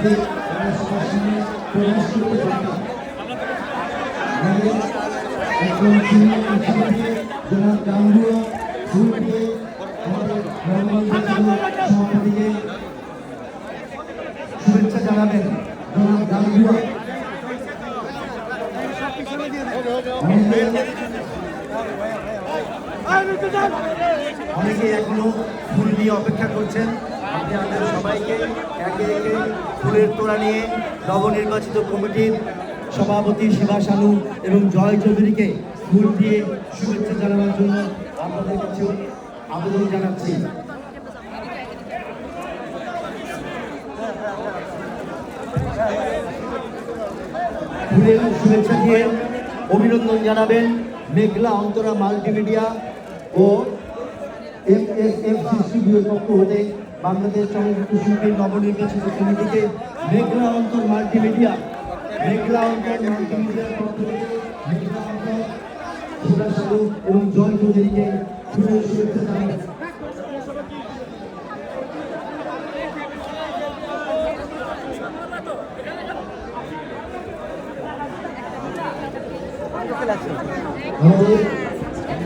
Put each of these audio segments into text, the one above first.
যাতে আমরা সবার সামনে প্রকাশ করতে পারতাম। এখন সিনিয়র শিক্ষার্থী যারা গাঙ্গুয়া ফুল দিয়ে আমাদের সভাপতিকে শুভেচ্ছা জানাবেন। যারা গাঙ্গুয়া অনেকে এখনো ফুল নিয়ে অপেক্ষা করছেন। আপনি আমাদের সবাইকে একে একে ফুলের তোড়া নিয়ে নবনির্বাচিত কমিটির সভাপতি শিবা সানু এবং জয় চৌধুরীকে ফুল দিয়ে শুভেচ্ছা জানানোর জন্য আপনাদের কাছে আবেদন জানাচ্ছি। ফুলের শুভেচ্ছা দিয়ে অভিনন্দন জানাবেন মেঘলা অন্তরা মাল্টিমিডিয়া ও এফএসএফসিসিবির পক্ষ হতে বাংলাদেশ চলচ্চিত্র শিল্পীর নবনির্বাচিত কমিটিকে মেঘলা অন্তর মাল্টিমিডিয়ার পক্ষ থেকে মেঘলা অন্তর শিবা সানু এবং জয় চৌধুরীকে ফুলের শুভেচ্ছা জানাবেন।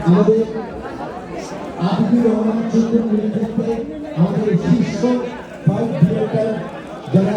আমাদের আতিকুর রহমান চৌধুরীর ক্ষেত্রে আমাদের শীর্ষ ফাইট ডিরেক্টর যারা